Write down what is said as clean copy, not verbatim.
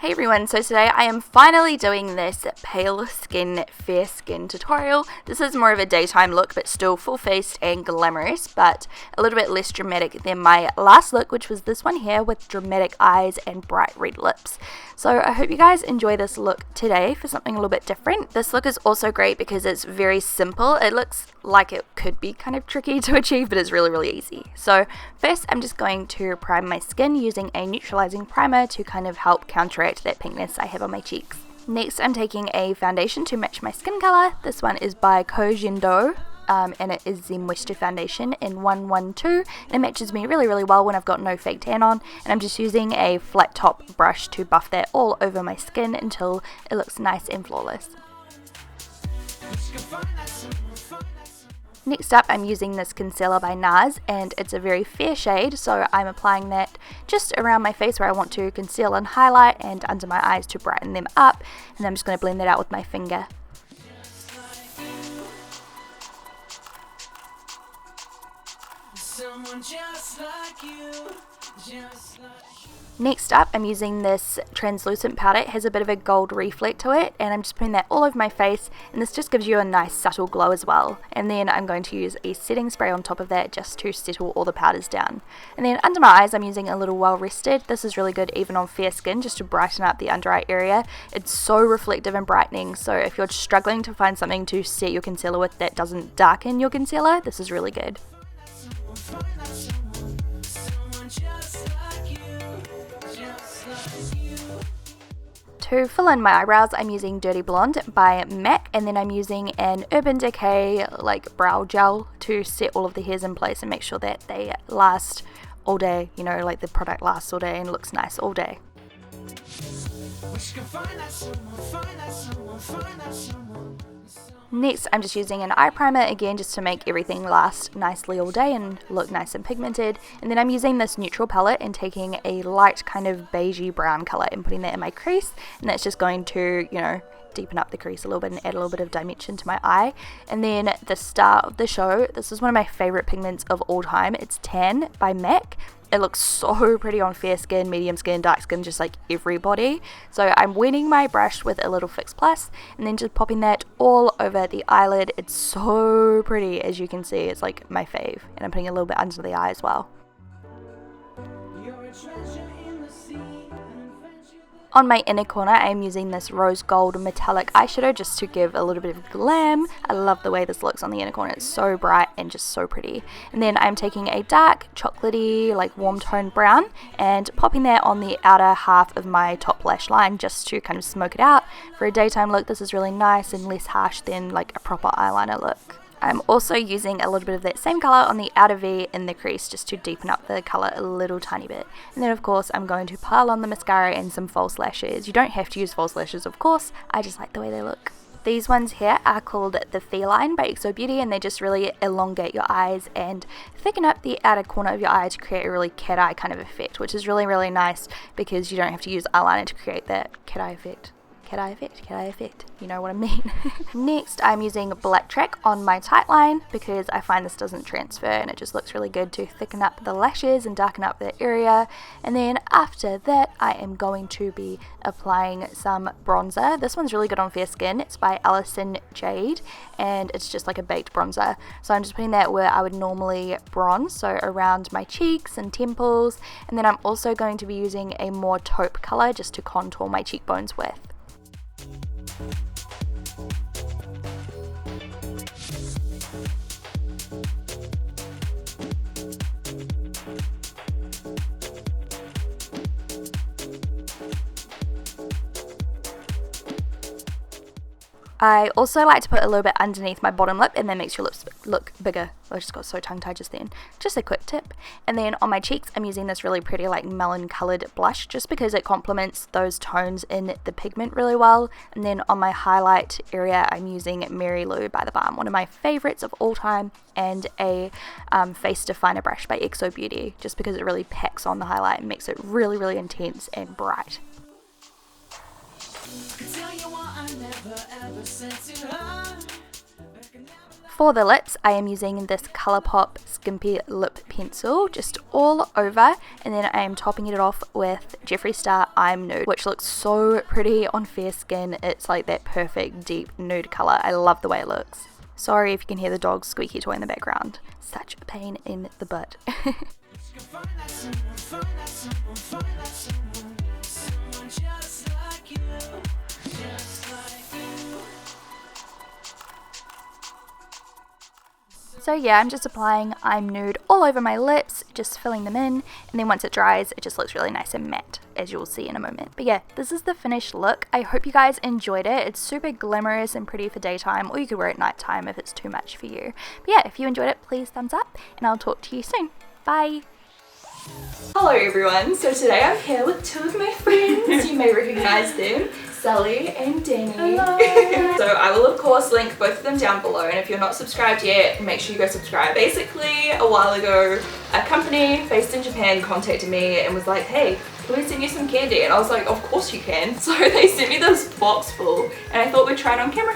Hey everyone, so today I am finally doing this pale skin, fair skin tutorial. This is more of a daytime look, but still full faced and glamorous, but a little bit less dramatic than my last look, which was this one here with dramatic eyes and bright red lips. So I hope you guys enjoy this look today for something a little bit different. This look is also great because it's very simple. It looks like it could be kind of tricky to achieve, but it's really easy. So first I'm just going to prime my skin using a neutralizing primer to kind of help counteract that pinkness I have on my cheeks. Next I'm taking a foundation to match my skin color. This one is by xoBeauty. And it is the Moisture Foundation in 112, and it matches me really well when I've got no fake tan on, and I'm just using a flat top brush to buff that all over my skin until it looks nice and flawless. Next up I'm using this concealer by NARS, and it's a very fair shade, so I'm applying that just around my face where I want to conceal and highlight, and under my eyes to brighten them up, and I'm just going to blend that out with my finger. Just like you, just like you. Next up I'm using this translucent powder. It has a bit of a gold reflect to it, and I'm just putting that all over my face, and this just gives you a nice subtle glow as well. And then I'm going to use a setting spray on top of that just to settle all the powders down. And then under my eyes I'm using a little Well Rested. This is really good even on fair skin, just to brighten up the under eye area. It's so reflective and brightening, so if you're struggling to find something to set your concealer with that doesn't darken your concealer, this is really good. To fill in my eyebrows, I'm using Dirty Blonde by MAC, and then I'm using an Urban Decay like brow gel to set all of the hairs in place and make sure that they last all day, you know, like the product lasts all day and looks nice all day. Next I'm just using an eye primer again just to make everything last nicely all day and look nice and pigmented, and then I'm using this neutral palette and taking a light kind of beigey brown colour and putting that in my crease, and that's just going to, you know, deepen up the crease a little bit and add a little bit of dimension to my eye. And then the star of the show, this is one of my favourite pigments of all time, it's Tan by MAC. It looks so pretty on fair skin, medium skin, dark skin, just like everybody. So I'm wetting my brush with a little Fix Plus and then just popping that all over the eyelid. It's so pretty, as you can see. It's like my fave, and I'm putting a little bit under the eye as well. On my inner corner I am using this rose gold metallic eyeshadow just to give a little bit of glam. I love the way this looks on the inner corner. It's so bright and just so pretty. And then I'm taking a dark chocolatey like warm tone brown and popping that on the outer half of my top lash line just to kind of smoke it out. For a daytime look this is really nice and less harsh than like a proper eyeliner look. I'm also using a little bit of that same colour on the outer V in the crease just to deepen up the colour a little tiny bit. And then of course I'm going to pile on the mascara and some false lashes. You don't have to use false lashes of course, I just like the way they look. These ones here are called the Feline by xoBeauty, and they just really elongate your eyes and thicken up the outer corner of your eye to create a really cat eye kind of effect, which is really nice because you don't have to use eyeliner to create that cat eye effect. Cat eye effect, you know what I mean. Next I'm using Blacktrack on my tight line because I find this doesn't transfer and it just looks really good to thicken up the lashes and darken up that area. And then after that I am going to be applying some bronzer. This one's really good on fair skin. It's by Alison Jade and it's just like a baked bronzer. So I'm just putting that where I would normally bronze, so around my cheeks and temples. And then I'm also going to be using a more taupe colour just to contour my cheekbones with. I also like to put a little bit underneath my bottom lip, and that makes your lips look bigger. I just got so tongue-tied just then. Just a quick tip. And then on my cheeks I'm using this really pretty like melon coloured blush just because it complements those tones in the pigment really well. And then on my highlight area I'm using Mary Lou by the Balm, one of my favourites of all time, and a face definer brush by xoBeauty just because it really packs on the highlight and makes it really intense and bright. For the lips, I am using this Colourpop Skimpy Lip Pencil just all over, and then I am topping it off with Jeffree Star I'm Nude, which looks so pretty on fair skin. It's like that perfect deep nude colour. I love the way it looks. Sorry if you can hear the dog's squeaky toy in the background. Such a pain in the butt. So yeah, I'm just applying I'm Nude all over my lips, just filling them in, and then once it dries, it just looks really nice and matte, as you'll see in a moment. But yeah, this is the finished look. I hope you guys enjoyed it. It's super glamorous and pretty for daytime, or you could wear it at nighttime if it's too much for you. But yeah, if you enjoyed it, please thumbs up, and I'll talk to you soon. Bye! Hello everyone, so today I'm here with two of my friends. You may recognize them, Sally and Danny. Hello. So I will of course link both of them down below, and if you're not subscribed yet, make sure you go subscribe. Basically, a while ago, a company based in Japan contacted me and was like, hey, can we send you some candy? And I was like, of course you can. So they sent me this box full, and I thought we'd try it on camera